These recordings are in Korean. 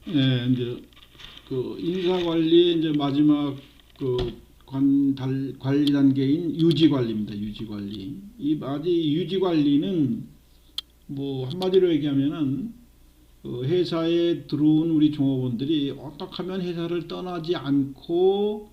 예, 이제 그 인사관리의 이제 마지막 그 관리 단계인 유지관리입니다. 유지관리. 유지관리는 뭐 한마디로 얘기하면은 그 회사에 들어온 우리 종업원들이 어떻게 하면 회사를 떠나지 않고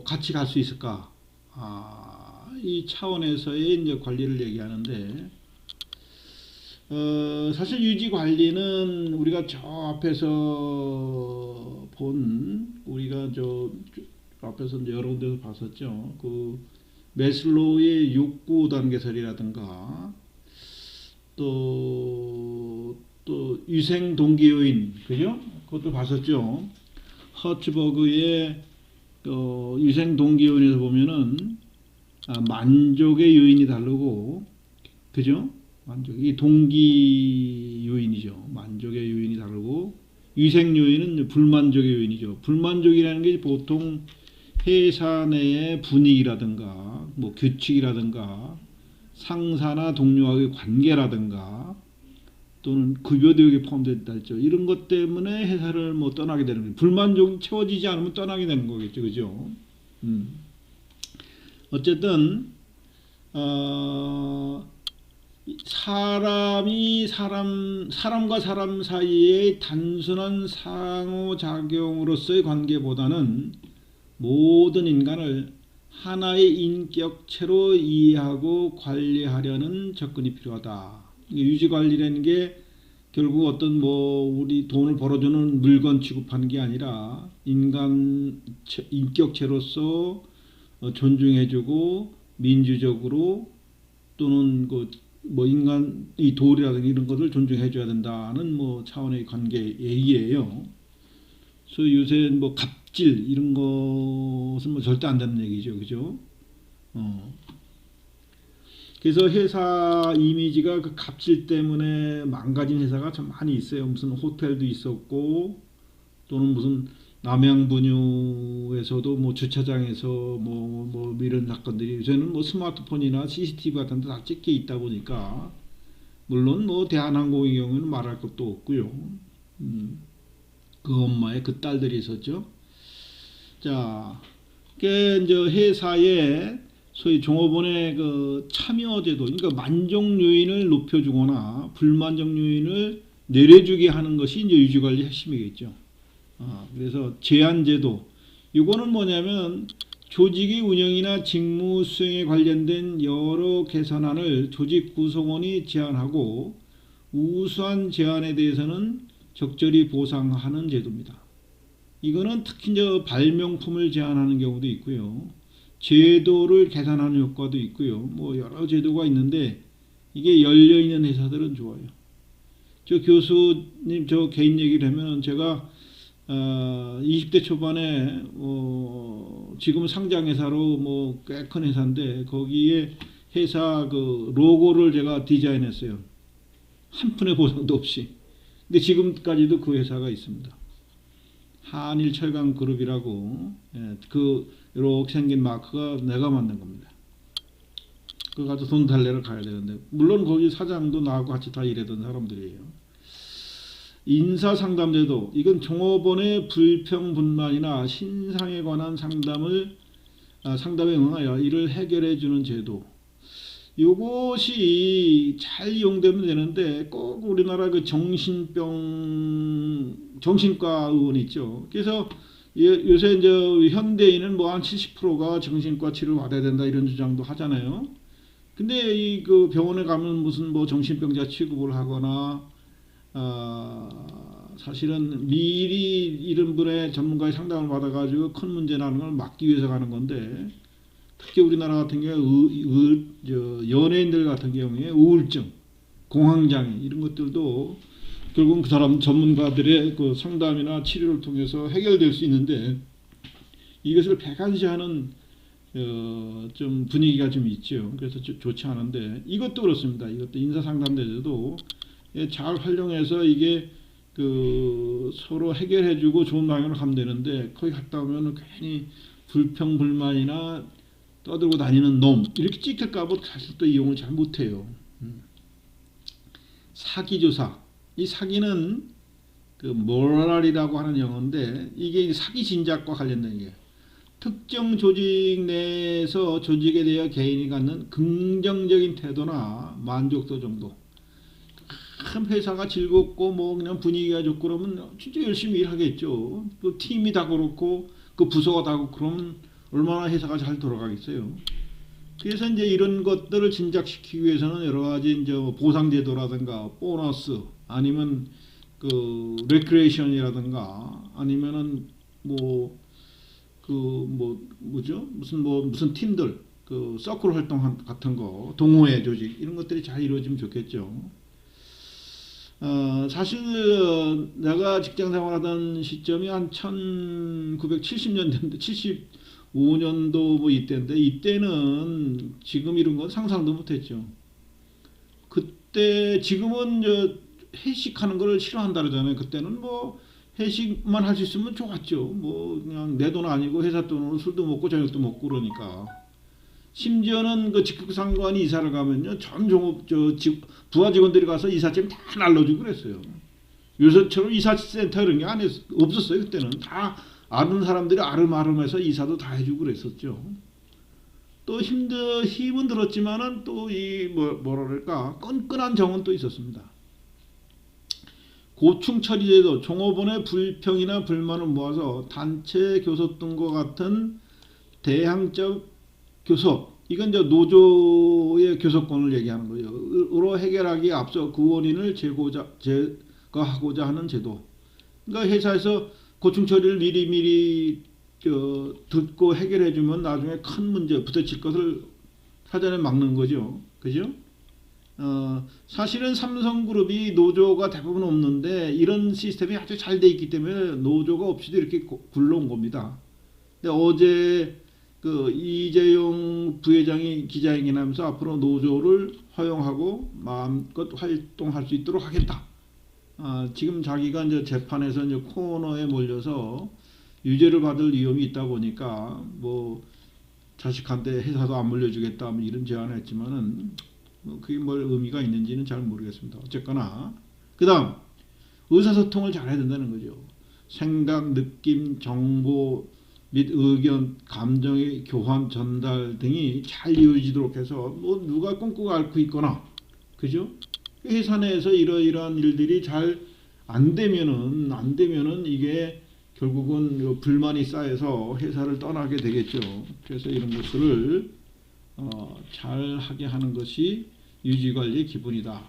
같이 갈 수 있을까? 이 차원에서의 이제 관리를 얘기하는데 사실 유지 관리는 우리가 저 앞에서 우리가 앞에서 이제 여러 군데서 봤었죠. 그 메슬로우의 욕구 단계설이라든가 또 위생 동기 요인, 그죠? 그것도 봤었죠. 허츠버그의 위생 동기 요인에서 보면은 만족의 요인이 다르고, 그죠? 만족이 동기 요인이죠. 만족의 요인이 다르고 위생 요인은 불만족의 요인이죠. 불만족이라는 게 보통 회사 내의 분위기라든가 뭐 규칙이라든가 상사나 동료와의 관계라든가 또는 급여 대우에 포함됐다 했죠. 이런 것 때문에 회사를 뭐 떠나게 되는 거예요. 불만족이 채워지지 않으면 떠나게 되는 거겠죠. 그죠? 어쨌든 사람과 사람 사이의 단순한 상호작용으로서의 관계보다는 모든 인간을 하나의 인격체로 이해하고 관리하려는 접근이 필요하다. 유지관리라는 게 결국 어떤 우리 돈을 벌어주는 물건 취급하는 게 아니라 인격체로서 존중해주고 민주적으로 또는 인간의 도리라든가 이런 것을 존중해줘야 된다는 차원의 관계 얘기예요. 그래서 요새 갑질 이런 것은 절대 안 되는 얘기죠, 그죠? 그래서 회사 이미지가 그 갑질 때문에 망가진 회사가 참 많이 있어요. 무슨 호텔도 있었고 또는 무슨 남양분유에서도 주차장에서 이런 사건들이 요새는 스마트폰이나 CCTV 같은 데 다 찍혀 있다 보니까 물론 대한항공의 경우는 말할 것도 없고요. 그 엄마의 그 딸들이 있었죠. 자, 이제 회사에 소위 종업원의 그 참여제도, 그러니까 만족 요인을 높여주거나 불만족 요인을 내려주게 하는 것이 이제 유지관리 핵심이겠죠. 그래서 제한제도, 이거는 뭐냐면 조직의 운영이나 직무 수행에 관련된 여러 개선안을 조직 구성원이 제안하고 우수한 제안에 대해서는 적절히 보상하는 제도입니다. 이거는 특히 이제 발명품을 제안하는 경우도 있고요. 제도를 개선하는 효과도 있고요. 여러 제도가 있는데 이게 열려있는 회사들은 좋아요. 저 교수님 저 개인 얘기를 하면 제가 20대 초반에 지금 상장회사로 꽤 큰 회사인데 거기에 회사 그 로고를 제가 디자인했어요. 한 푼의 보상도 없이. 근데 지금까지도 그 회사가 있습니다. 한일철강그룹이라고 이렇게 생긴 마크가 내가 만든 겁니다. 그거 가지고 돈 달래러 가야 되는데 물론 거기 사장도 나하고 같이 다 일하던 사람들이에요. 인사상담제도, 이건 종업원의 불평불만이나 신상에 관한 상담에 응하여 이를 해결해 주는 제도. 이것이 잘 이용되면 되는데 꼭 우리나라 그 정신과 의원 있죠. 그래서 요새 이제 현대인은 한 70%가 정신과 치료를 받아야 된다 이런 주장도 하잖아요. 근데 그 병원에 가면 무슨 정신병자 취급을 하거나 사실은 미리 이런 분의 전문가의 상담을 받아가지고 큰 문제 나는 걸 막기 위해서 가는 건데 특히 우리나라 같은 경우에 연예인들 같은 경우에 우울증, 공황장애 이런 것들도 결국은 그 사람 전문가들의 그 상담이나 치료를 통해서 해결될 수 있는데 이것을 배관시하는 좀 분위기가 좀 있죠. 그래서 좋지 않은데 이것도 그렇습니다. 이것도 인사상담제도도 잘 활용해서 이게 서로 해결해주고 좋은 방향으로 가면 되는데 거기 갔다 오면 괜히 불평불만이나 떠들고 다니는 놈 이렇게 찍힐까봐 사실 또 이용을 잘 못해요. 사기조사, 이 사기는 그 모랄이라고 하는 용어인데 이게 사기 진작과 관련된 게 특정 조직 내에서 조직에 대해 개인이 갖는 긍정적인 태도나 만족도 정도. 큰 회사가 즐겁고 뭐 그냥 분위기가 좋고 그러면 진짜 열심히 일하겠죠. 그 팀이 다 그렇고 그 부서가 다 그렇고 그러면 얼마나 회사가 잘 돌아가겠어요. 그래서 이제 이런 것들을 진작시키기 위해서는 여러 가지 이제 보상제도라든가 보너스 아니면 그 레크레이션이라든가 아니면은 뭐 그 뭐죠 무슨 팀들 그 서클 활동 같은 거 동호회 조직 이런 것들이 잘 이루어지면 좋겠죠. 사실 내가 직장 생활하던 시점이 한 1970년대인데 75년도 뭐 이때인데 이때는 지금 이런 건 상상도 못했죠. 그때 지금은 회식하는 걸 싫어한다 그러잖아요. 그때는 뭐 회식만 할 수 있으면 좋았죠. 뭐 그냥 내 돈 아니고 회사 돈으로 술도 먹고 저녁도 먹고 그러니까. 심지어는 그 직급상관이 이사를 가면요 전 종업 부하 직원들이 가서 이삿짐 다 날라주고 그랬어요. 요새처럼 이사센터 이런 게 없었어요. 그때는 다 아는 사람들이 아름아름해서 이사도 다 해주고 그랬었죠. 또 힘은 들었지만은 또 이 뭐랄까 끈끈한 정은 또 있었습니다. 고충 처리제도 종업원의 불평이나 불만을 모아서 단체 교섭 등과 같은 대항적 교섭, 이건 이제 노조의 교섭권을 얘기하는 거죠. 으로 해결하기에 앞서 그 원인을 제거하고자 하는 제도. 그러니까 회사에서 고충 처리를 미리 듣고 해결해주면 나중에 큰 문제 부딪힐 것을 사전에 막는 거죠. 그죠? 사실은 삼성그룹이 노조가 대부분 없는데 이런 시스템이 아주 잘 돼 있기 때문에 노조가 없이도 이렇게 굴러온 겁니다. 근데 어제 그 이재용 부회장이 기자회견하면서 앞으로 노조를 허용하고 마음껏 활동할 수 있도록 하겠다. 지금 자기가 이제 재판에서 이제 코너에 몰려서 유죄를 받을 위험이 있다 보니까 뭐 자식한테 회사도 안 물려주겠다 뭐 이런 제안을 했지만은 뭐 그게 뭘 의미가 있는지는 잘 모르겠습니다. 어쨌거나 그다음 의사소통을 잘해야 된다는 거죠. 생각, 느낌, 정보 및 의견, 감정의 교환, 전달 등이 잘 이루어지도록 해서 뭐 누가 꽁꽁 앓고 있거나 그죠? 회사 내에서 이러이러한 일들이 잘 안 되면은 이게 결국은 불만이 쌓여서 회사를 떠나게 되겠죠. 그래서 이런 것들을 잘 하게 하는 것이 유지관리의 기본이다.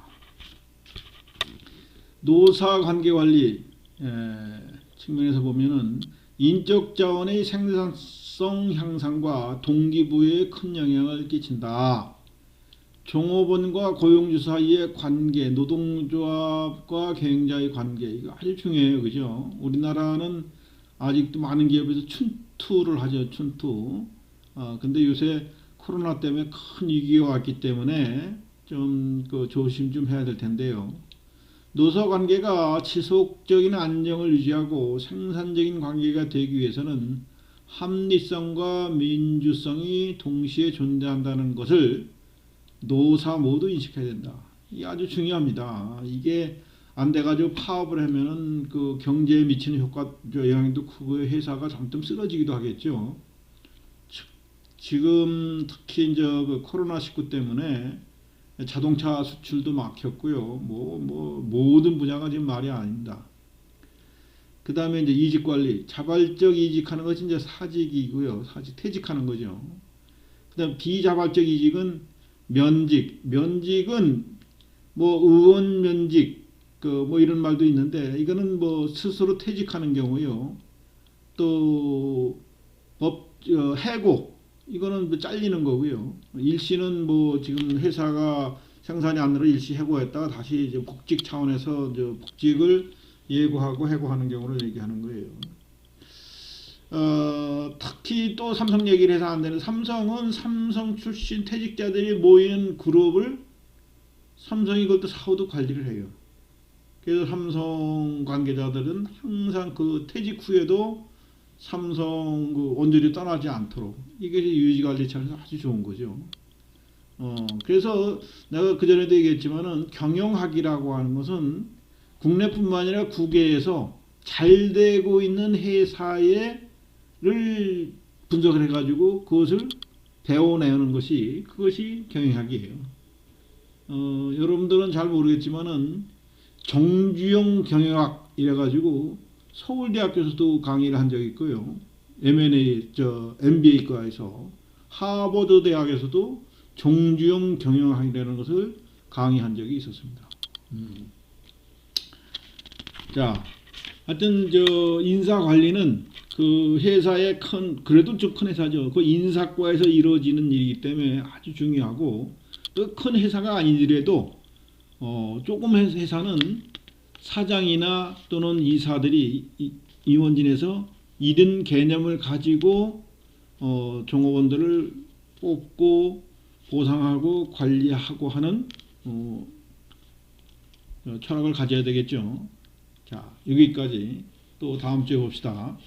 노사관계관리 측면에서 보면은 인적 자원의 생산성 향상과 동기부여에 큰 영향을 끼친다. 종업원과 고용주 사이의 관계, 노동조합과 경영자의 관계 이거 아주 중요해요, 그죠? 우리나라는 아직도 많은 기업에서 춘투를 하죠, 춘투. 근데 요새 코로나 때문에 큰 위기가 왔기 때문에 좀 조심 좀 해야 될 텐데요. 노사 관계가 지속적인 안정을 유지하고 생산적인 관계가 되기 위해서는 합리성과 민주성이 동시에 존재한다는 것을 노사 모두 인식해야 된다. 이게 아주 중요합니다. 이게 안 돼가지고 파업을 하면은 그 경제에 미치는 영향도 크고 회사가 점점 쓰러지기도 하겠죠. 지금 특히 이제 그 코로나19 때문에 자동차 수출도 막혔고요. 모든 분야가 지금 말이 아닙니다. 그 다음에 이제 이직 관리, 자발적 이직하는 것이 이제 사직이고요. 퇴직하는 거죠. 그 다음 비자발적 이직은 면직은 뭐 의원 면직, 뭐 이런 말도 있는데 이거는 뭐 스스로 퇴직하는 경우요. 또 해고, 이거는 뭐 잘리는 거고요. 일시는 뭐 지금 회사가 생산이 안 늘어 일시 해고했다가 다시 이제 복직 차원에서 이제 복직을 예고하고 해고하는 경우를 얘기하는 거예요. 특히 또 삼성 얘기를 해서 안 되는, 삼성은 삼성 출신 퇴직자들이 모이는 그룹을 삼성이 그것도 사후도 관리를 해요. 그래서 삼성 관계자들은 항상 그 퇴직 후에도 삼성 그 온전히 떠나지 않도록, 이게 유지관리 차원에서 아주 좋은 거죠. 그래서 내가 그전에도 얘기했지만은 경영학이라고 하는 것은 국내뿐만 아니라 국외에서 잘 되고 있는 회사를 분석을 해가지고 그것을 배워내는 것이 그것이 경영학이에요. 여러분들은 잘 모르겠지만은 정주영 경영학 이래가지고 서울대학교에서도 강의를 한 적이 있고요. MBA과에서 하버드 대학에서도 정주영 경영학이라는 것을 강의한 적이 있었습니다. 자, 하여튼 인사 관리는 그 회사의 그래도 좀 큰 회사죠. 그 인사과에서 이루어지는 일이기 때문에 아주 중요하고, 또 큰 회사가 아니더라도 조금 회사는 사장이나 또는 이사들이 임원진에서 이런 개념을 가지고 종업원들을 뽑고 보상하고 관리하고 하는 철학을 가져야 되겠죠. 자, 여기까지 또 다음 주에 봅시다.